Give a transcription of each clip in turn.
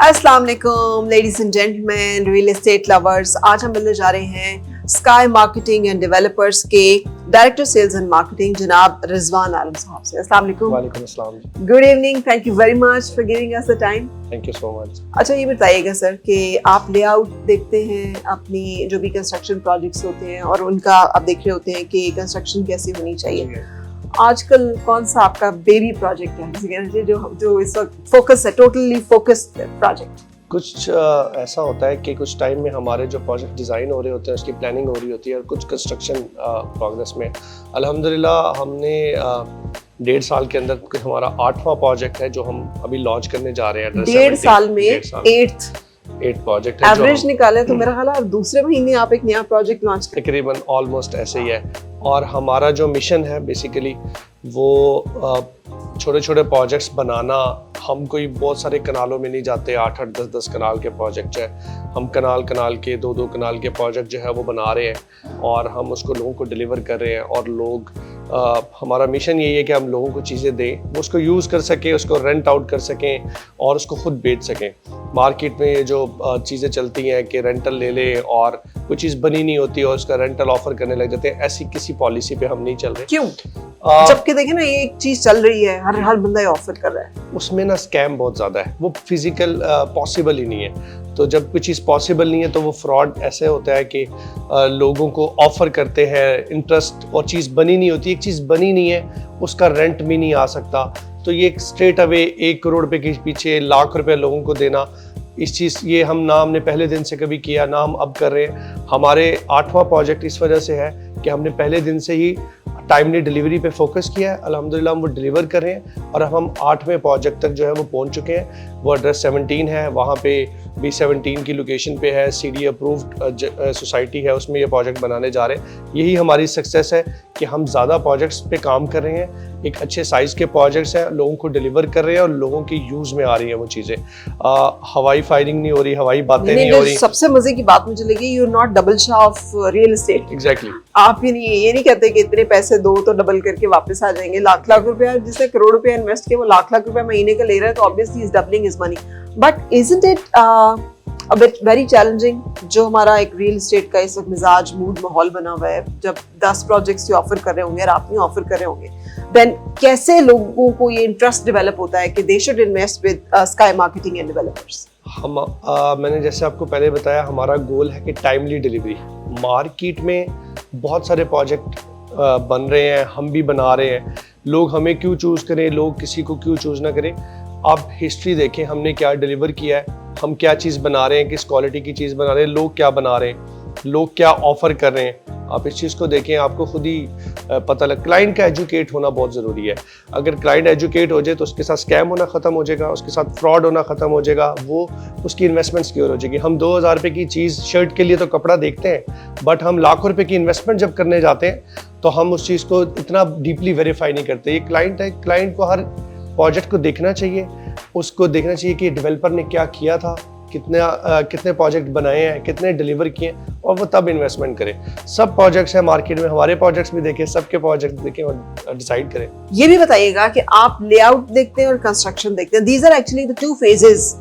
अस्सलाम वालेकुम ladies and gentleman, real estate lovers. आज हम मिलने जा रहे हैं स्काई मार्केटिंग एंड डेवलपर्स के डायरेक्टर सेल्स एंड मार्केटिंग जनाब रिजवान आलम साहब से। अस्सलाम वालेकुम। वालेकुम अस्सलाम। Good evening, thank you very much for giving us the time. Thank you so much. अच्छा, ये बताइएगा सर कि आप लेआउट देखते हैं अपनी जो भी कंस्ट्रक्शन प्रोजेक्ट्स होते हैं और उनका आप देख रहे होते हैं कि कंस्ट्रक्शन कैसी होनी चाहिए। आजकल कौन सा आपका बेबी प्रोजेक्ट है जो इस वक्त फोकस है, टोटली फोकस्ड प्रोजेक्ट? कुछ ऐसा होता है कि कुछ टाइम में हमारे जो प्रोजेक्ट डिज़ाइन हो रहे होते हैं उसकी प्लानिंग हो रही होती है और कुछ कंस्ट्रक्शन प्रोग्रेस में अल्हम्दुलिल्लाह हमने 1.5 साल के अंदर हमारा 8वां प्रोजेक्ट है जो हम अभी लॉन्च करने जा रहे हैं। 1.5 साल में 8 प्रोजेक्ट है एवरेज निकाले तो मेरा ख्याल है दूसरे महीने आप एक नया प्रोजेक्ट लॉन्च करें। तकरीबन ऑलमोस्ट ऐसे ही है। और हमारा जो मिशन है बेसिकली वो छोटे छोटे प्रोजेक्ट्स बनाना। हम कोई बहुत सारे कनालों में नहीं जाते, 8-8 10-10 कनाल के प्रोजेक्ट है। हम कनाल के 2-2 कनाल के प्रोजेक्ट जो है वो बना रहे हैं और हम उसको लोगों को डिलीवर कर रहे हैं। और लोग हमारा मिशन यही है कि हम लोगों को चीज़ें दें, वो उसको यूज़ कर सकें, उसको रेंट आउट कर सकें और उसको खुद बेच सकें। मार्केट में ये जो चीज़ें चलती हैं कि रेंटल ले ले और कोई चीज़ बनी नहीं होती और उसका रेंटल ऑफर करने लग जाते हैं, ऐसी किसी पॉलिसी पे हम नहीं चल रहे। क्यों? जबकि देखें ना, ये एक चीज चल रही है, हर बंदा ये ऑफर कर रहा है। उसमें ना स्कैम बहुत ज़्यादा है, वो फिजिकल पॉसिबल ही नहीं है। तो जब कोई चीज़ पॉसिबल नहीं है तो वो फ्रॉड ऐसे होता है कि लोगों को ऑफर करते हैं इंटरेस्ट और चीज़ बनी नहीं होती। एक चीज़ बनी नहीं है, उसका रेंट भी नहीं आ सकता। तो ये स्ट्रेट अवे 1 करोड़ रुपए के पीछे लाख रुपए लोगों को देना, इस चीज़ ये हमने पहले दिन से कभी किया ना, हम अब कर रहे हैं। हमारे 8वां प्रोजेक्ट इस वजह से है कि हमने पहले दिन से ही टाइमली डिलीवरी पे फोकस किया है। अल्हम्दुलिल्लाह हम वो डिलीवर कर रहे हैं और अब हम 8वें प्रोजेक्ट तक जो है वो पहुंच चुके हैं। वो एड्रेस 17 है, वहाँ पे B17 की लोकेशन पे है, CD अप्रूव्ड सोसाइटी है, उसमें ये प्रोजेक्ट बनाने जा रहे हैं। यही हमारी सक्सेस है कि हम ज़्यादा प्रोजेक्ट्स पे काम कर रहे हैं, एक अच्छे साइज़ के प्रोजेक्ट्स हैं, लोगों को डिलीवर कर रहे हैं और लोगों के यूज़ में आ रही हैं वो चीज़ें। हवाई फायरिंग नहीं हो रही, हवाई बातें नहीं हो रही। सबसे मजे की बात मुझे लगी, you are not double shah of real estate. Exactly. आप ये नहीं कहते कि इतने पैसे दो तो डबल करके वापस आ जाएंगे। लाख रुपया, जिसने करोड़ रुपया इन्वेस्ट किया वो लाख रुपया महीने का ले रहा है, तो obviously is doubling his money. But isn't it a bit very challenging? जो हमारा एक रियल एस्टेट का इस वक्त मिजाज मूड माहौल बना हुआ है, जब 10 प्रोजेक्ट्स जो ऑफर कर रहे होंगे और आप नहीं ऑफर कर रहे होंगे, देन कैसे लोगों को ये इंटरेस्ट डेवलप होता है कि they should invest with sky marketing and developers? मैंने जैसे आपको पहले बताया, हमारा गोल है कि टाइमली डिलीवरी। मार्केट में बहुत सारे प्रोजेक्ट बन रहे हैं, हम भी बना रहे हैं। लोग हमें क्यों चूज़ करें, लोग किसी को क्यों चूज़ ना करें। आप हिस्ट्री देखें, हमने क्या डिलीवर किया है, हम क्या चीज़ बना रहे हैं, किस क्वालिटी की चीज़ बना रहे हैं, लोग क्या बना रहे हैं, लोग क्या ऑफ़र कर रहे हैं। आप इस चीज़ को देखें, आपको खुद ही पता लग। क्लाइंट का एजुकेट होना बहुत ज़रूरी है। अगर क्लाइंट एजुकेट हो जाए तो उसके साथ स्कैम होना ख़त्म हो जाएगा, उसके साथ फ्रॉड होना ख़त्म हो जाएगा, वो उसकी इन्वेस्टमेंट सिक्योर हो जाएगी। हम 2000 रुपये की चीज़, शर्ट के लिए तो कपड़ा देखते हैं, बट हम लाखों रुपये की इन्वेस्टमेंट जब करने जाते हैं तो हम उस चीज़ को इतना डीपली वेरीफाई नहीं करते। ये क्लाइंट है, क्लाइंट को हर प्रोजेक्ट को देखना चाहिए, उसको देखना चाहिए कि डेवलपर ने क्या किया था, कितने प्रोजेक्ट बनाए हैं, कितने डिलीवर किए, और वो तब इन्वेस्टमेंट करें। सब प्रोजेक्ट्स हैं मार्केट में, हमारे प्रोजेक्ट्स भी देखें, सबके प्रोजेक्ट देखें और डिसाइड करें। ये भी बताइएगा कि आप लेआउट देखते हैं और कंस्ट्रक्शन देखते हैं। These are actually the 2 phases।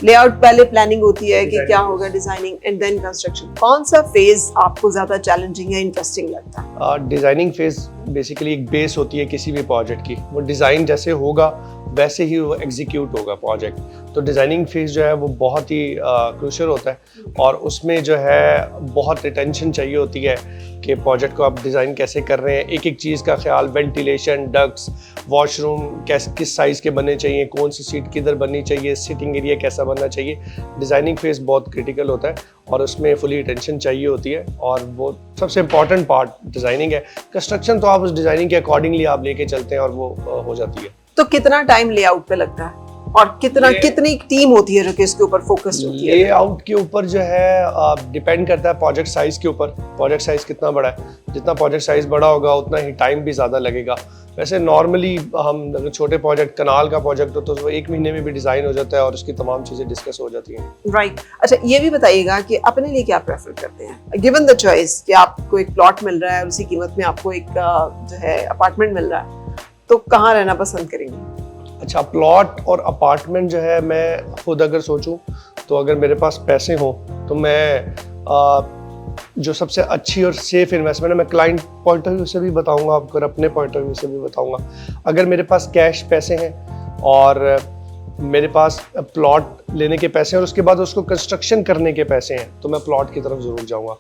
Layout पहले प्लानिंग होती है कि क्या होगा, डिजाइनिंग, एंड देन कंस्ट्रक्शन। कौन सा फेज आपको ज्यादा चैलेंजिंग या इंटरेस्टिंग लगता है? डिजाइनिंग फेज बेसिकली एक बेस होती है किसी भी प्रोजेक्ट की। वो डिज़ाइन जैसे होगा वैसे ही वो एग्जीक्यूट होगा प्रोजेक्ट। तो डिज़ाइनिंग फेज जो है वो बहुत ही क्रूशियल होता है और उसमें जो है बहुत अटेंशन चाहिए होती है कि प्रोजेक्ट को आप डिज़ाइन कैसे कर रहे हैं, एक एक चीज़ का ख्याल, वेंटिलेशन, डक्ट्स, वॉशरूम किस साइज़ के बनने चाहिए, कौन सी सीट किधर बननी चाहिए, सिटिंग एरिया कैसा बनना चाहिए। डिज़ाइनिंग फेज बहुत क्रिटिकल होता है और उसमें फुली अटेंशन चाहिए होती है और वो सबसे इम्पॉर्टेंट पार्ट डिज़ाइनिंग है। कंस्ट्रक्शन तो आप उस डिज़ाइनिंग के अकॉर्डिंगली आप लेके चलते हैं और वो हो जाती है। तो कितना टाइम लेआउट पे लगता है और कितनी टीम होती है जो कि इसके ऊपर फोकस्ड होती है? लेआउट के ऊपर जो है डिपेंड करता है प्रोजेक्ट साइज के ऊपर। प्रोजेक्ट साइज कितना बड़ा है, जितना प्रोजेक्ट साइज बड़ा होगा उतना ही टाइम भी ज़्यादा लगेगा। वैसे नॉर्मली हम छोटे प्रोजेक्ट, कनाल का प्रोजेक्ट हो तो वो 1 महीने में भी डिज़ाइन हो जाता है और उसकी तमाम चीज़ें डिस्कस हो जाती हैं। राइट। अच्छा, ये भी बताइएगा कि अपने लिए क्या प्रेफर करते हैं, गिवन द चॉइस कि आपको एक प्लॉट मिल रहा है और उसी कीमत में आपको एक जो है अपार्टमेंट मिल रहा है, तो कहाँ रहना पसंद करेंगे? अच्छा, प्लॉट और अपार्टमेंट जो है, मैं खुद अगर सोचूं तो अगर मेरे पास पैसे हों तो मैं जो सबसे अच्छी और सेफ इन्वेस्टमेंट है, मैं क्लाइंट पॉइंट ऑफ व्यू से भी बताऊंगा आपको और अपने पॉइंट ऑफ व्यू से भी बताऊंगा। अगर मेरे पास कैश पैसे हैं और मेरे पास प्लॉट लेने के पैसे हैं और उसके बाद उसको कंस्ट्रक्शन करने के पैसे हैं, तो मैं प्लॉट की तरफ ज़रूर जाऊंगा।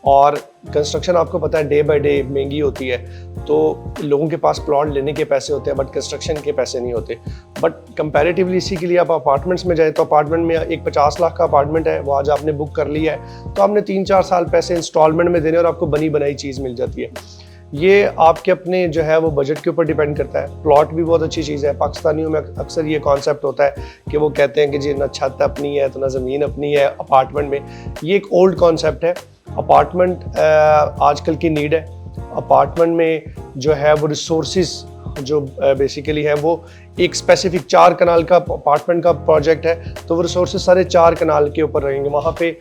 और कंस्ट्रक्शन आपको पता है डे बाय डे महंगी होती है, तो लोगों के पास प्लॉट लेने के पैसे होते हैं बट कंस्ट्रक्शन के पैसे नहीं होते। बट कंपैरेटिवली इसी के लिए आप अपार्टमेंट्स में जाए तो अपार्टमेंट में एक 50 लाख का अपार्टमेंट है, वो आज आपने बुक कर लिया है तो आपने 3-4 साल पैसे इंस्टॉलमेंट में देने और आपको बनी बनाई चीज़ मिल जाती है। ये आपके अपने जो है वो बजट के ऊपर डिपेंड करता है। प्लॉट भी बहुत अच्छी चीज़ है। पाकिस्तानियों में अक्सर ये कॉन्सेप्ट होता है कि वो कहते हैं कि जी ना छत अपनी है तो ना ज़मीन अपनी है अपार्टमेंट में। ये एक ओल्ड कॉन्सेप्ट है। अपार्टमेंट आजकल की नीड है। अपार्टमेंट में जो है वो रिसोर्सेज जो बेसिकली है वो एक स्पेसिफिक 4 कनाल का अपार्टमेंट का प्रोजेक्ट है, तो वो रिसोर्सेज सारे 4 कनाल के ऊपर रहेंगे। वहाँ पे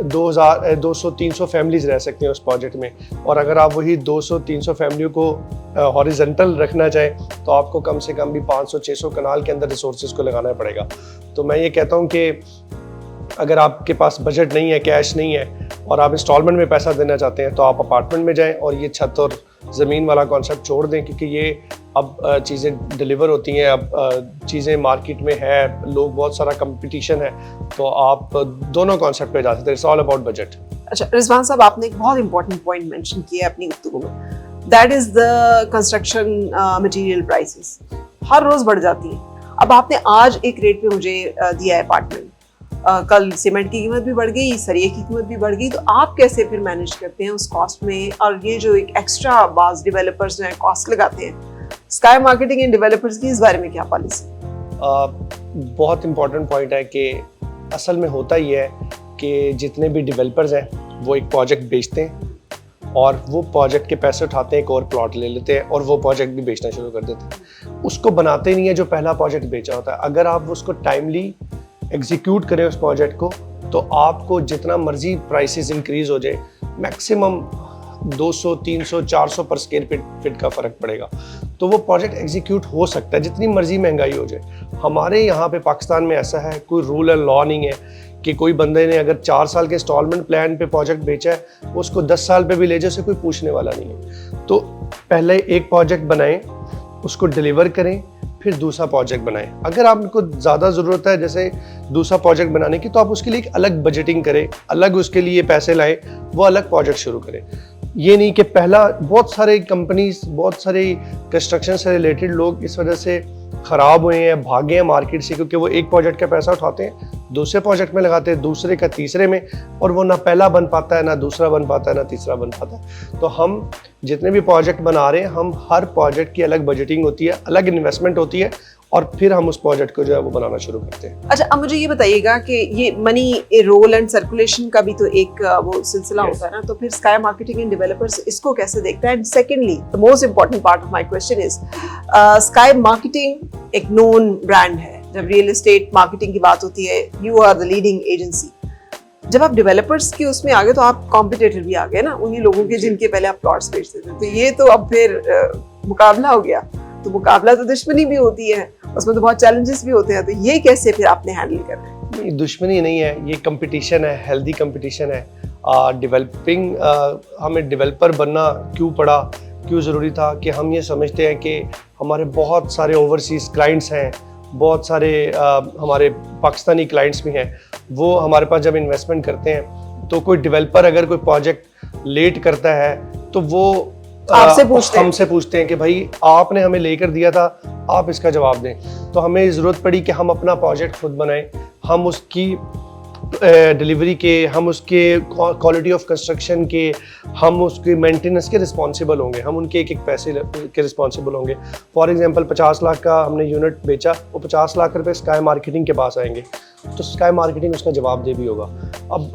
200-300 फैमिलीज रह सकती हैं उस प्रोजेक्ट में। और अगर आप वही 200-300 फैमिलियों को हॉरिजॉन्टल रखना चाहें तो आपको कम से कम भी 500-600 कनाल के अंदर रिसोर्सेज को लगाना पड़ेगा। तो मैं ये कहता हूँ कि अगर आपके पास बजट नहीं है, कैश नहीं है और आप इंस्टॉलमेंट में पैसा देना चाहते हैं तो आप अपार्टमेंट में जाएं और ये छत और ज़मीन वाला कॉन्सेप्ट छोड़ दें, क्योंकि ये अब चीज़ें डिलीवर होती हैं, अब चीज़ें मार्केट में है, लोग बहुत सारा कंपटीशन है, तो आप दोनों कॉन्सेप्ट पे जा सकते हैं। It's all about budget. अच्छा रिजवान साहब, आपने एक बहुत इंपॉर्टेंट पॉइंट मेंशन किया है अपनी गुफ्तगू में, that is the construction material prices हर रोज बढ़ जाती हैं। अब आपने आज एक रेट पे मुझे दिया है अपार्टमेंट, कल सीमेंट की कीमत भी बढ़ गई, सरिये की कीमत भी बढ़ गई, तो आप कैसे फिर मैनेज करते हैं उस कॉस्ट में? और ये जो एक एक्स्ट्रा बाज डेवलपर्स जो है कॉस्ट लगाते हैं, स्काई मार्केटिंग एंड डेवलपर्स की इस बारे में क्या पॉलिसी? बहुत इंपॉर्टेंट पॉइंट है कि असल में होता ही है कि जितने भी डेवलपर्स हैं वो एक प्रोजेक्ट बेचते हैं और वो प्रोजेक्ट के पैसे उठाते हैं, एक और प्लॉट ले लेते हैं और वो प्रोजेक्ट भी बेचना शुरू कर देते हैं। उसको बनाते नहीं है जो पहला प्रोजेक्ट बेचा होता है। अगर आप उसको टाइमली एग्जीक्यूट करें उस प्रोजेक्ट को, तो आपको जितना मर्जी प्राइसेस इंक्रीज हो जाए, मैक्सिमम 200, 300, 400 पर स्क्वायर फीट का फ़र्क पड़ेगा, तो वो प्रोजेक्ट एग्जीक्यूट हो सकता है जितनी मर्जी महंगाई हो जाए। हमारे यहाँ पे पाकिस्तान में ऐसा है, कोई रूल एंड लॉ नहीं है कि कोई बंदे ने अगर 4 साल के इंस्टॉलमेंट प्लान पे प्रोजेक्ट बेचा है वो उसको 10 साल पे भी ले जाए, उसे कोई पूछने वाला नहीं है। तो पहले एक प्रोजेक्ट बनाएं, उसको डिलीवर करें, फिर दूसरा प्रोजेक्ट बनाएं। अगर आपको ज़्यादा ज़रूरत है जैसे दूसरा प्रोजेक्ट बनाने की, तो आप उसके लिए एक अलग बजटिंग करें, अलग उसके लिए पैसे लाएं, वो अलग प्रोजेक्ट शुरू करें। ये नहीं कि पहला, बहुत सारे कंपनीज, बहुत सारे कंस्ट्रक्शन से रिलेटेड लोग इस वजह से ख़राब हुए हैं, भागे हैं मार्केट से, क्योंकि वो एक प्रोजेक्ट का पैसा उठाते हैं, दूसरे प्रोजेक्ट में लगाते हैं, दूसरे का तीसरे में, और वो ना पहला बन पाता है, ना दूसरा बन पाता है, ना तीसरा बन पाता है। तो हम जितने भी प्रोजेक्ट बना रहे हैं, हम हर प्रोजेक्ट की अलग बजटिंग होती है, अलग इन्वेस्टमेंट होती है, और फिर हम उस प्रोजेक्ट को जो है वो बनाना शुरू करते हैं। अच्छा, अब मुझे ये बताइएगा कि ये मनी रोल एंड सर्कुलेशन का भी तो एक वो सिलसिला होता है ना, तो फिर स्काई मार्केटिंग एंड डेवलपर्स इसको कैसे देखता है? And secondly, the most important part of my question is, Sky marketing एक नोन ब्रांड है। जब रियल एस्टेट मार्केटिंग की बात होती है, you are the leading agency. जब आप डेवलपर्स की उसमें आ गए तो आप कॉम्पिटिटर भी आ गए ना, उन्हीं लोगों के जिनके पहले आप प्लॉट्स बेचते थे। तो ये तो अब फिर मुकाबला हो गया। तो मुकाबला तो दुश्मनी भी होती है, उसमें तो बहुत चैलेंजेस भी होते हैं। तो ये कैसे फिर आपने हैंडल कर रहे हैं? नहीं, दुश्मनी नहीं है, ये कंपटीशन है, हेल्दी कंपटीशन है। डेवलपिंग, हमें डेवलपर बनना क्यों पड़ा, क्यों ज़रूरी था कि हम ये समझते हैं कि हमारे बहुत सारे ओवरसीज़ क्लाइंट्स हैं, बहुत सारे हमारे पाकिस्तानी क्लाइंट्स भी हैं। वो हमारे पास जब इन्वेस्टमेंट करते हैं तो कोई डेवलपर अगर कोई प्रोजेक्ट लेट करता है तो वो हमसे पूछते हैं कि भाई आपने हमें लेकर दिया था, आप इसका जवाब दें। तो हमें ज़रूरत पड़ी कि हम अपना प्रोजेक्ट खुद बनाएं, हम उसकी डिलीवरी के, हम उसके क्वालिटी ऑफ कंस्ट्रक्शन के, हम उसके मेंटेनेंस के रिस्पॉन्सिबल होंगे, हम उनके एक एक पैसे के रिस्पॉन्सिबल होंगे। फॉर एग्जांपल 50 लाख का हमने यूनिट बेचा, वो 50 लाख रुपए स्काई मार्केटिंग के पास आएंगे, तो स्काई मार्केटिंग उसका जवाब दे भी होगा। अब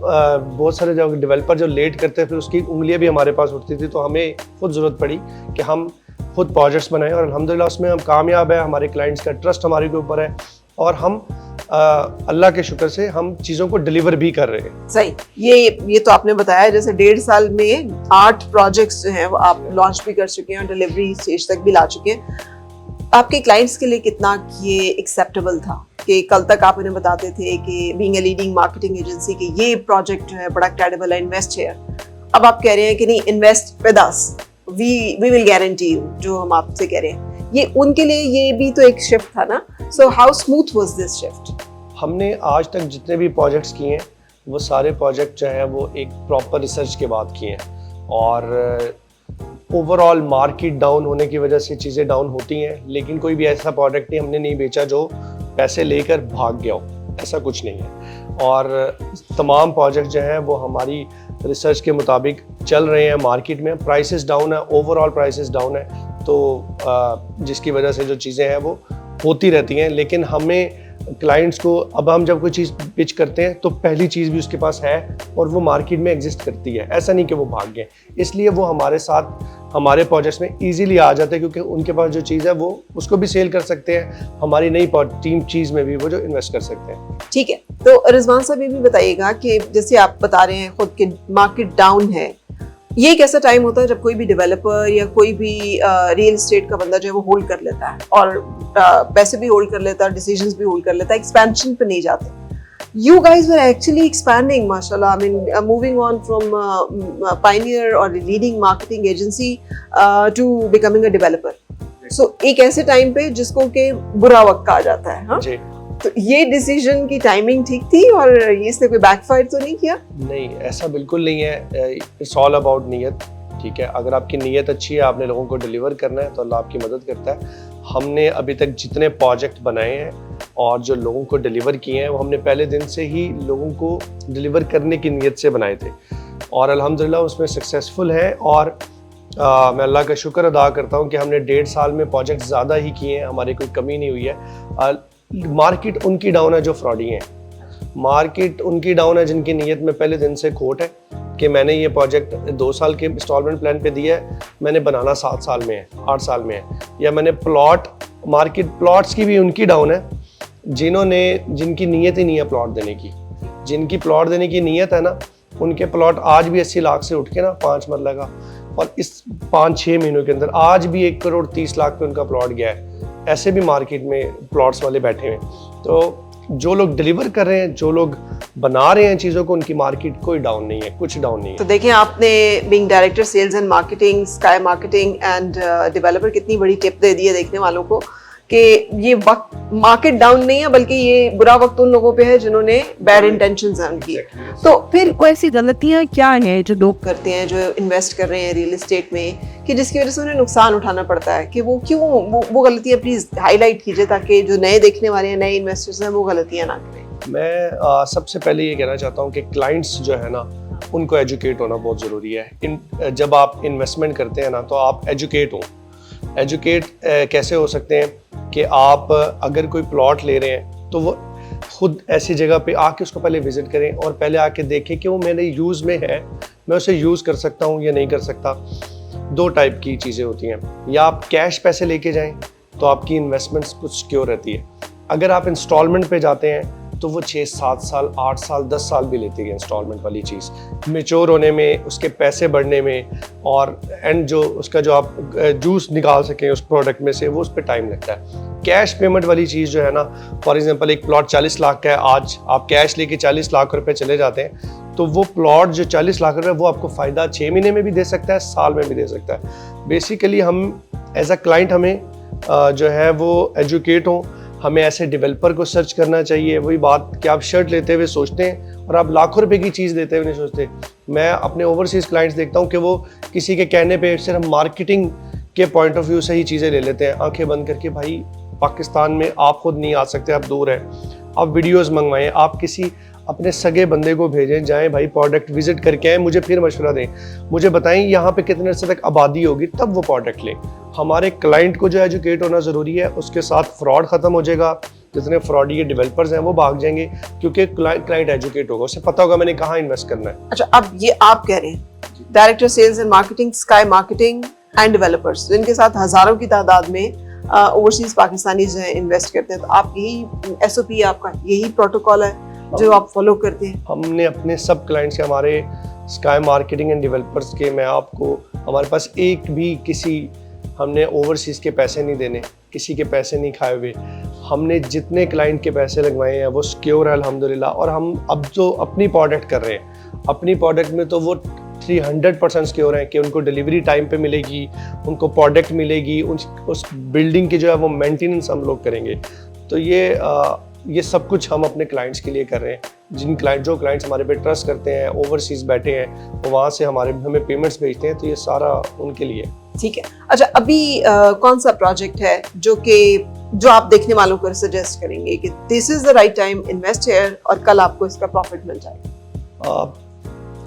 बहुत सारे जो डेवलपर जो लेट करते हैं फिर उसकी उंगलियां भी हमारे पास उठती थी, तो हमें खुद ज़रूरत पड़ी कि हम खुद प्रोजेक्ट्स बनाएं, और अल्हम्दुलिल्लाह उसमें हम कामयाब है। हमारे क्लाइंट्स का ट्रस्ट हमारे के ऊपर है और हम अल्लाह के शुक्र से हम चीज़ों को डिलीवर भी कर रहे हैं। सही, ये तो आपने बताया जैसे 1.5 साल में 8 प्रोजेक्ट्स जो हैं वो आप लॉन्च भी कर चुके हैं और डिलीवरी स्टेज तक भी ला चुके हैं। आपके क्लाइंट्स के लिए कितना ये एक्सेप्टेबल था कि कल तक आप उन्हें बताते थे कि being a leading marketing agency कि ये प्रोजेक्ट जो है बड़ा क्रेडिबल है, इन्वेस्ट है, अब आप कह रहे हैं कि नहीं, invest with us, we will guarantee you, जो हम आपसे कह रहे हैं, ये उनके लिए ये भी तो एक शिफ्ट था ना। So how smooth was this shift? हमने आज तक जितने भी प्रोजेक्ट्स किए हैं वो सारे प्रोजेक्ट जो है वो एक प्रॉपर रिसर्च के बाद किए हैं, और ओवरऑल मार्केट डाउन होने की वजह से चीज़ें डाउन होती हैं, लेकिन कोई भी ऐसा प्रोडक्ट नहीं हमने नहीं बेचा जो पैसे लेकर भाग गया हो, ऐसा कुछ नहीं है। और तमाम प्रोजेक्ट जो हैं वो हमारी रिसर्च के मुताबिक चल रहे हैं। मार्केट में प्राइसेस डाउन है, ओवरऑल प्राइसेस डाउन है, तो जिसकी वजह से जो चीज़ें हैं वो होती रहती हैं। लेकिन हमें क्लाइंट्स को, अब हम जब कोई चीज़ पिच करते हैं तो पहली चीज़ भी उसके पास है और वो मार्केट में एग्जिस्ट करती है, ऐसा नहीं कि वो भाग गए, इसलिए वो हमारे साथ हमारे प्रोजेक्ट्स में इजीली आ जाते हैं, क्योंकि उनके पास जो चीज़ है वो उसको भी सेल कर सकते हैं, हमारी नई टीम चीज़ में भी वो जो इन्वेस्ट कर सकते हैं। ठीक है, तो रिजवान साहब ये भी बताइएगा कि जैसे आप बता रहे हैं खुद के मार्केट डाउन है, ये एक ऐसा टाइम होता है जब कोई भी डेवलपर या कोई भी रियल एस्टेट का बंदा जो है वो होल्ड कर लेता है, और पैसे भी होल्ड कर लेता है, डिसीजंस भी होल्ड कर लेता है, एक्सपेंशन पे नहीं जाते। You guys were actually expanding, mashallah. I mean, moving on from pioneer or leading marketing agency to becoming a developer. So एक ऐसे टाइम पे जिसको के बुरा वक्त कहा जाता है, हाँ? जी। तो ये डिसीजन की टाइमिंग ठीक थी और ये इसने कोई बैकफायर तो नहीं किया? नहीं, ऐसा बिल्कुल नहीं है। इट्स ऑल अबाउट नीयत, ठीक है। अगर आपकी नीयत अच्छी है, आपने लोगों को डिलीवर करना है, तो अल्लाह आपकी मदद करता है। हमने अभी तक जितने प्रोजेक्ट बनाए हैं और जो लोगों को डिलीवर किए हैं वो हमने पहले दिन से ही लोगों को डिलीवर करने की नीयत से बनाए थे, और अल्हम्दुलिल्लाह उसमें सक्सेसफुल है। और मैं अल्लाह का शुक्र अदा करता हूँ कि हमने 1.5 साल में प्रोजेक्ट ज़्यादा ही किए हैं, हमारी कोई कमी नहीं हुई है। मार्केट उनकी डाउन है जो फ्रॉडी हैं, मार्केट उनकी डाउन है जिनकी नीयत में पहले दिन से खोट है कि मैंने ये प्रोजेक्ट 2 साल के इंस्टॉलमेंट प्लान पे दिया है, मैंने बनाना 7 साल में है, 8 साल में है, या मैंने मार्केट प्लॉट्स की भी उनकी डाउन है जिनकी नीयत ही नहीं है प्लॉट देने की। जिनकी प्लॉट देने की नीयत है ना, उनके प्लॉट आज भी 80 लाख से उठ के ना 5 मरला का, और इस 5-6 महीनों के अंदर आज भी 1 करोड़ 30 लाख पे उनका प्लॉट गया है। ऐसे भी मार्केट में प्लॉट्स वाले बैठे हैं। तो जो लोग डिलीवर कर रहे हैं, जो लोग बना रहे हैं चीज़ों को, उनकी मार्केट कोई डाउन नहीं है, कुछ डाउन नहीं है। तो देखें, आपने being director sales and marketing, Sky marketing and developer, कितनी बड़ी टिप दे दी है देखने वालों को कि ये वक्त मार्केट डाउन नहीं है, बल्कि ये बुरा वक्त उन लोगों पे है जिन्होंने बैड इंटेंशंस हैं उनकी। तो फिर वो ऐसी गलतियां क्या हैं जो लोग करते हैं, जो इन्वेस्ट कर रहे हैं रियल एस्टेट में, कि जिसकी वजह से उन्हें नुकसान उठाना पड़ता है? कि वो क्यों, वो गलतियां प्लीज हाईलाइट कीजिए ताकि जो नए देखने वाले हैं, नए इन्वेस्टर्स हैं, वो गलतियां ना करें। मैं सबसे पहले ये कहना चाहता हूँ कि क्लाइंट्स जो है ना, उनको एजुकेट होना बहुत ज़रूरी है। जब आप इन्वेस्टमेंट करते हैं ना, तो आप एजुकेट हो। एजुकेट कैसे हो सकते हैं कि आप अगर कोई प्लॉट ले रहे हैं तो वो खुद ऐसी जगह पे आके उसको पहले विजिट करें और पहले आके देखें कि वो मेरे यूज़ में है, मैं उसे यूज़ कर सकता हूँ या नहीं कर सकता। 2 टाइप की चीज़ें होती हैं, या आप कैश पैसे लेके जाएं तो आपकी इन्वेस्टमेंट्स कुछ सिक्योर रहती है। अगर आप इंस्टॉलमेंट पे जाते हैं तो वो 6-7 साल, 8 साल, 10 साल भी लेती है इंस्टॉलमेंट वाली चीज़ मेच्योर होने में, उसके पैसे बढ़ने में, और एंड जो उसका जो आप जूस निकाल सकें उस प्रोडक्ट में से, वो उस पर टाइम लगता है। कैश पेमेंट वाली चीज़ जो है ना, फॉर एग्जांपल एक प्लॉट 40 लाख का है, आज आप कैश लेके 40 लाख रुपए चले जाते हैं, तो वो प्लॉट जो 40 लाख रुपए, वो आपको फ़ायदा 6 महीने में भी दे सकता है, साल में भी दे सकता है। बेसिकली हम एज अ क्लाइंट हमें जो है वो एजुकेट हों, हमें ऐसे डेवलपर को सर्च करना चाहिए। वही बात कि आप शर्ट लेते हुए सोचते हैं और आप लाखों रुपए की चीज़ देते हुए नहीं सोचते। मैं अपने ओवरसीज़ क्लाइंट्स देखता हूँ कि वो किसी के कहने पे सिर्फ मार्केटिंग के पॉइंट ऑफ व्यू से ही चीज़ें ले लेते हैं, आंखें बंद करके। भाई, पाकिस्तान में आप खुद नहीं आ सकते, आप दूर हैं, आप वीडियोज़ मंगवाएं, आप किसी अपने सगे बंदे को भेजें, जाएं भाई, प्रोडक्ट विजिट करके आएँ, मुझे फिर मशवरा दें, मुझे बताएं यहाँ पे कितने अर्से तक आबादी होगी, तब वो प्रोडक्ट लें। हमारे क्लाइंट को जो एजुकेट होना ज़रूरी है, उसके साथ फ्रॉड ख़त्म हो जाएगा। जितने फ्रॉडी के डेवलपर्स हैं वो भाग जाएंगे, क्योंकि क्लाइंट एजुकेट होगा, उसे पता होगा मैंने कहाँ इन्वेस्ट करना है। अच्छा, अब ये आप कह रहे हैं director sales and marketing, Sky marketing and developers, जिनके साथ हज़ारों की तादाद में ओवरसीज पाकिस्तानी जो है इन्वेस्ट करते हैं, तो आप यही SOP, आपका यही प्रोटोकॉल है जो आप फॉलो करते हैं? हमने अपने सब क्लाइंट्स के, हमारे स्काई मार्केटिंग एंड डेवलपर्स के, मैं आपको, हमारे पास एक भी किसी हमने ओवरसीज़ के पैसे नहीं देने, किसी के पैसे नहीं खाए हुए। हमने जितने क्लाइंट के पैसे लगवाए हैं वो सिक्योर है अल्हम्दुलिल्लाह। और हम अब जो अपनी प्रोडक्ट कर रहे हैं, अपनी प्रोडक्ट में तो वो 300% सिक्योर हैं कि उनको डिलीवरी टाइम पे मिलेगी, उनको प्रोडक्ट मिलेगी, उस बिल्डिंग की जो है वो मेंटेनेंस हम लोग करेंगे। तो ये सब कुछ हम अपने क्लाइंट्स के लिए कर रहे हैं। जो क्लाइंट्स हमारे पे ट्रस्ट करते हैं, ओवरसीज़ बैठे हैं, वो वहाँ से हमें पेमेंट्स भेजते हैं, तो ये सारा उनके लिए। ठीक है। अच्छा, अभी कौन सा प्रोजेक्ट है जो आप देखने वालों को सजेस्ट करेंगे कि this is the right time, invest here, और कल आपको इसका प्रॉफिट मिल जाएगा?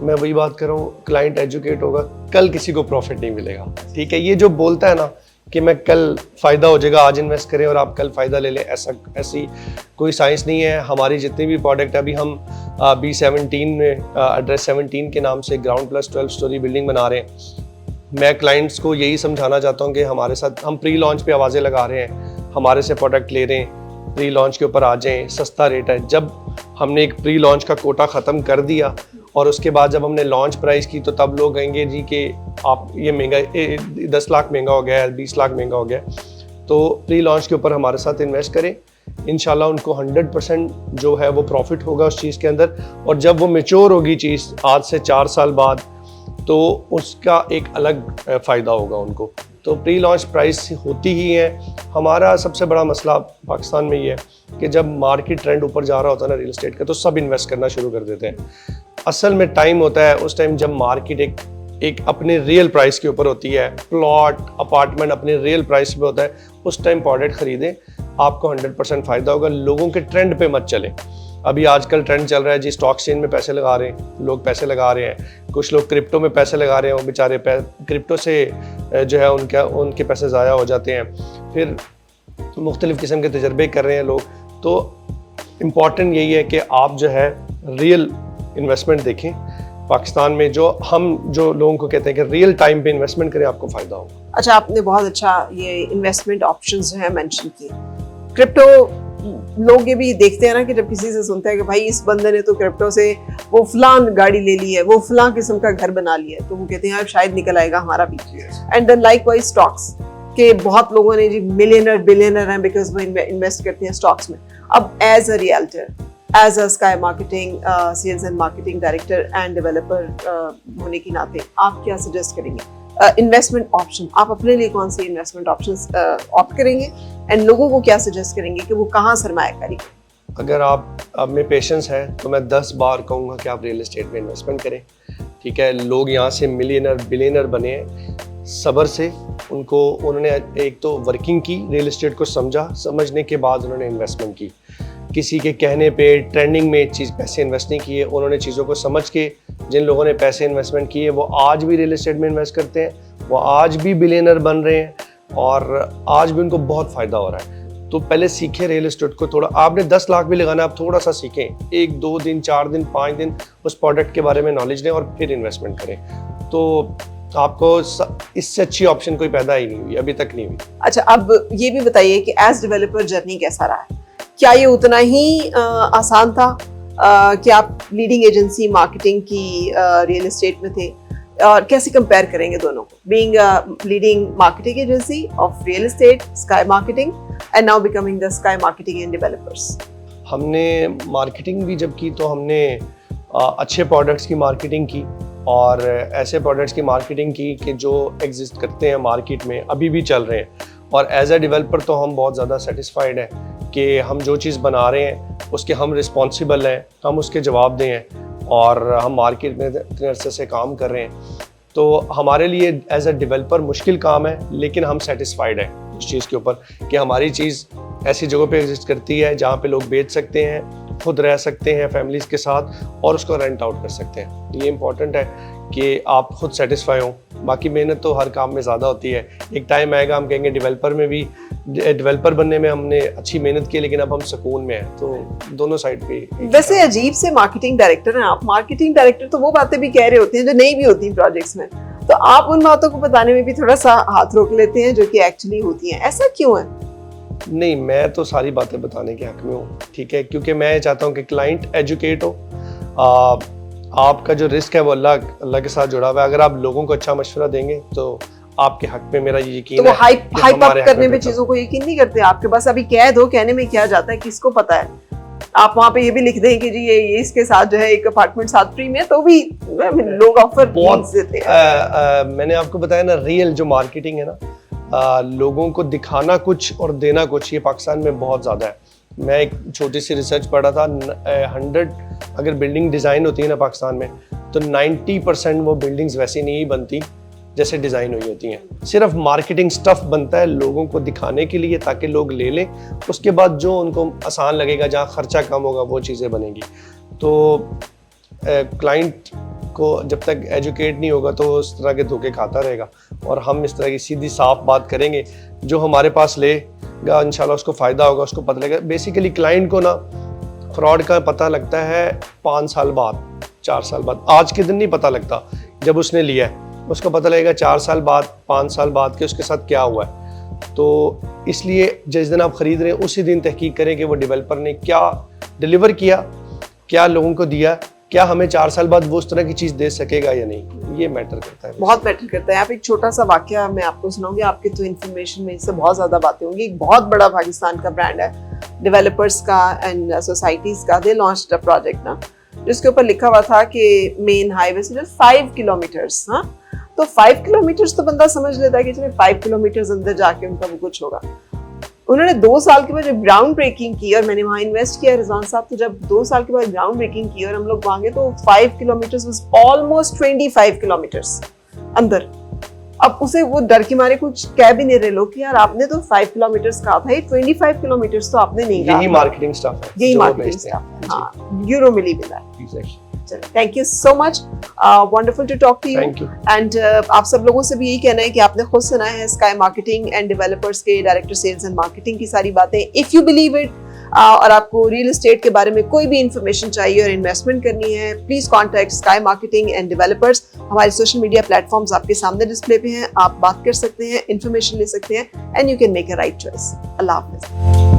मैं वही बात कर रहा हूँ, क्लाइंट एजुकेट होगा, कल किसी को प्रॉफिट नहीं मिलेगा। ठीक है, ये जो बोलता है ना कि मैं कल फ़ायदा हो जाएगा, आज इन्वेस्ट करें और आप कल फ़ायदा ले लें, ऐसी कोई साइंस नहीं है। हमारी जितनी भी प्रोडक्ट, अभी हम B17 में एड्रेस 17 के नाम से ग्राउंड प्लस 12 स्टोरी बिल्डिंग बना रहे हैं। मैं क्लाइंट्स को यही समझाना चाहता हूँ कि हमारे साथ हम प्री लॉन्च पे आवाज़ें लगा रहे हैं, हमारे से प्रोडक्ट ले रहे हैं, प्री लॉन्च के ऊपर आ जाएं, सस्ता रेट है। जब हमने एक प्री लॉन्च का कोटा ख़त्म कर दिया और उसके बाद जब हमने लॉन्च प्राइस की, तो तब लोग कहेंगे जी कि आप ये महंगा, 10 लाख महंगा हो गया है, 20 लाख महंगा हो गया। तो प्री लॉन्च के ऊपर हमारे साथ इन्वेस्ट करें, इंशाल्लाह उनको 100% जो है वो प्रॉफिट होगा उस चीज़ के अंदर। और जब वो मैच्योर होगी चीज़ आज से 4 साल बाद, तो उसका एक अलग फ़ायदा होगा उनको। तो प्री लॉन्च प्राइस होती ही है। हमारा सबसे बड़ा मसला पाकिस्तान में ये है कि जब मार्केट ट्रेंड ऊपर जा रहा होता है ना रियल एस्टेट का, तो सब इन्वेस्ट करना शुरू कर देते हैं। असल में टाइम होता है उस टाइम जब मार्केट एक अपने रियल प्राइस के ऊपर होती है, प्लॉट अपार्टमेंट अपने रियल प्राइस पे होता है, उस टाइम प्रोडक्ट खरीदें, आपको 100% फ़ायदा होगा। लोगों के ट्रेंड पे मत चलें। अभी आजकल ट्रेंड चल रहा है जी, स्टॉक एक्सचेंज में पैसे लगा रहे हैं लोग, पैसे लगा रहे हैं, कुछ लोग क्रिप्टो में पैसे लगा रहे हैं, वो बेचारे क्रिप्टो से जो है उनके पैसे ज़ाया हो जाते हैं। फिर मुख्तलिफ़ किस्म के तजर्बे कर रहे हैं लोग। तो इम्पॉर्टेंट यही है कि आप जो है रियल इन्वेस्टमेंट देखें। पाकिस्तान में जो लोगों को कहते हैं कि रियल टाइम पे इन्वेस्टमेंट करें, आपको फ़ायदा होगा। अच्छा, आपने बहुत अच्छा ये इन्वेस्टमेंट ऑप्शंस जो है मेंशन किए। क्रिप्टो लोग ये भी देखते हैं ना कि जब किसी से सुनते हैं कि भाई इस बंदे ने तो क्रिप्टो से वो फलान गाड़ी ले ली है, वो फलान किस्म का घर बना लिया है, तो वो कहते हैं यार शायद निकल आएगा हमारा भी। एंड देन लाइकवाइज स्टॉक्स के बहुत लोगों ने जी मिलियनर बिलियनर हैं बिकॉज वो इन्वेस्ट करते हैं स्टॉक्स में। अब as a realtor, as a Sky marketing sales and marketing director and developer होने के नाते आप क्या सजेस्ट करेंगे इन्वेस्टमेंट ऑप्शन? आप अपने लिए कौन सी इन्वेस्टमेंट ऑप्शंस ऑप्ट करेंगे एंड लोगों को क्या सजेस्ट करेंगे कि वो कहाँ सरमायाकारी करें? अगर आप में पेशेंस है तो मैं 10 बार कहूँगा कि आप रियल एस्टेट में इन्वेस्टमेंट करें। ठीक है, लोग यहाँ से मिलियनर बिलियनर बने हैं सब्र से। उन्होंने एक तो वर्किंग की, रियल एस्टेट को समझने के बाद उन्होंने इन्वेस्टमेंट की। किसी के कहने पे ट्रेंडिंग में पैसे इन्वेस्ट नहीं किए, उन्होंने चीज़ों को समझ के, जिन लोगों ने पैसे इन्वेस्टमेंट किए वो आज भी रियल एस्टेट में इन्वेस्ट करते हैं, वो आज भी बिलियनर बन रहे हैं और आज भी उनको बहुत फ़ायदा हो रहा है। तो पहले सीखें रियल एस्टेट को थोड़ा। आपने 10 लाख भी लगाना है, आप थोड़ा सा सीखें, 1 2 दिन 4 दिन 5 दिन उस प्रोडक्ट के बारे में नॉलेज लें और फिर इन्वेस्टमेंट करें। तो आपको इससे अच्छी ऑप्शन कोई पैदा ही नहीं हुई, अभी तक नहीं हुई। अच्छा, अब ये भी बताइए कि एज डेवलपर जर्नी कैसा रहा है? क्या ये उतना ही आसान था कि आप लीडिंग एजेंसी मार्केटिंग की रियल एस्टेट में थे, और कैसे कंपेयर करेंगे दोनों को? Being leading marketing agency of real estate, sky marketing, and now becoming the sky marketing and developers. हमने मार्केटिंग भी जब की तो हमने अच्छे प्रोडक्ट्स की मार्केटिंग की और ऐसे प्रोडक्ट्स की मार्केटिंग की कि जो एग्जिस्ट करते हैं मार्केट में, अभी भी चल रहे हैं। और एज अ डेवलपर तो हम बहुत ज़्यादा सेटिस्फाइड हैं कि हम जो चीज़ बना रहे हैं उसके हम रिस्पॉन्सिबल हैं, हम उसके जवाब दें हैं और हम मार्केट में इतने अरसे से काम कर रहे हैं। तो हमारे लिए एज अ डेवलपर मुश्किल काम है, लेकिन हम सेटिस्फाइड हैं उस चीज़ के ऊपर कि हमारी चीज़ ऐसी जगहों पे एग्जिस्ट करती है जहाँ पे लोग बेच सकते हैं, खुद रह सकते हैं फैमिलीज़ के साथ और उसको रेंट आउट कर सकते हैं। ये इम्पॉर्टेंट है कि आप खुद सेटिस्फाई हों। बाकी मेहनत तो हर काम में ज़्यादा होती है। एक टाइम आएगा हम कहेंगे डेवलपर बनने में हमने अच्छी मेहनत की, लेकिन अब हम सुकून में हैं। तो दोनों साइड पे। वैसे अजीब से मार्केटिंग डायरेक्टर हैं आप। मार्केटिंग डायरेक्टर तो वो बातें भी कह रहे होते हैं जो नहीं भी होती प्रोजेक्ट्स में, तो आप उन बातों को बताने में भी थोड़ा सा हाथ रोक लेते हैं जो कि एक्चुअली होती हैं। ऐसा क्यों है? नहीं, मैं तो सारी बातें बताने के हक में हूँ, ठीक है, क्योंकि मैं चाहता हूँ कि क्लाइंट एजुकेट हो। आपका जो रिस्क है वो अल्लाह के साथ जुड़ा हुआ है। अगर आप लोगों को अच्छा मशवरा देंगे तो आपके हक में मेरा ये यकीन तो वो है हाइप कि हाइप अप हमारे हक करने में में बेहतर। चीजों को यकीन नहीं करते आपके पास अभी कैद हो कहने में क्या जाता है किसको पता है आप वहाँ पे ये भी लिख दें कि जी ये इसके साथ जो है एक अपार्टमेंट साथ फ्री में तो भी लोग ऑफर बहुत देते हैं मैंने आपको बताया ना, रियल जो मार्केटिंग है ना, लोगों को दिखाना कुछ और देना कुछ, ये पाकिस्तान में बहुत ज़्यादा है। मैं एक छोटी सी रिसर्च पढ़ा था, 100 अगर बिल्डिंग डिज़ाइन होती है ना पाकिस्तान में, तो 90% वो बिल्डिंग्स वैसी नहीं बनती जैसे डिज़ाइन हुई होती हैं। सिर्फ मार्केटिंग स्टफ बनता है लोगों को दिखाने के लिए ताकि लोग ले लें, उसके बाद जो उनको आसान लगेगा, जहाँ खर्चा कम होगा, वो चीज़ें बनेंगी। तो क्लाइंट को जब तक एजुकेट नहीं होगा तो उस तरह के धोखे खाता रहेगा, और हम इस तरह की सीधी साफ बात करेंगे, जो हमारे पास लेगा इंशाल्लाह उसको फ़ायदा होगा, उसको पता लगेगा। बेसिकली क्लाइंट को ना फ्रॉड का पता लगता है 5 साल बाद, 4 साल बाद, आज के दिन नहीं पता लगता। जब उसने लिया है उसको पता लगेगा 4 साल बाद, 5 साल बाद कि उसके साथ क्या हुआ है। तो इसलिए जिस दिन आप ख़रीद रहे हैं उसी दिन तहकीक करें कि वो डेवलपर ने क्या डिलीवर किया, क्या लोगों को दिया, क्या हमें 4 साल बाद वो उस तरह की चीज़ दे सकेगा या नहीं, ये मैटर करता है। बहुत मैटर करता है। आप एक छोटा सा वाकया मैं आपको सुनाऊंगी, आपके तो इन्फॉर्मेशन में इससे बहुत ज्यादा बातें होंगी। एक बहुत बड़ा पाकिस्तान का ब्रांड है डेवलपर्स का एंड सोसाइटीज का, दे लॉन्च्ड अ प्रोजेक्ट ना, जिसके ऊपर लिखा हुआ था कि मेन हाईवे से जो 5 किलोमीटर्स, हाँ तो 5 किलोमीटर्स तो बंदा समझ लेता है कि चलिए 5 किलोमीटर्स अंदर जाके उनका वो कुछ होगा। उन्होंने 2 साल के बाद जब ग्राउंड ब्रेकिंग की, और मैंने वहाँ इन्वेस्ट किया रिजवान साहब, तो जब 2 साल के बाद ग्राउंड ब्रेकिंग की और हम लोग वहाँ गए तो 5 किलोमीटर्स वाज ऑलमोस्ट 25 किलोमीटर्स अंदर। अब उसे वो डर के मारे कुछ कह भी नहीं रहे लोग कि यार आपने तो 5 किलोमीटर्स कहा था, ये 25 किलोमीटर्स तो आपने नहीं कहा। यही मार्केटिंग स्टफ है, यही जो मार्केटिंग बेचते स्टफ हैं। है। हाँ, you know believe in that. Exactly. Thank you so much, wonderful to talk to you. Thank you. And आप सब लोगों से भी यही कहना है कि आपने खुद सुना है स्काई मार्केटिंग एंड डेवलपर्स के डायरेक्टर सेल्स एंड मार्केटिंग की सारी बातें। इफ यू बिलीव इट, और आपको रियल एस्टेट के बारे में कोई भी इंफॉर्मेशन चाहिए और इन्वेस्टमेंट करनी है, please contact sky marketing and developers. हमारे सोशल मीडिया प्लेटफॉर्म्स आपके सामने डिस्प्ले पे हैं, आप बात कर सकते हैं, इन्फॉर्मेशन ले सकते हैं, and you can make a right choice. अल्लाह हाफिज़।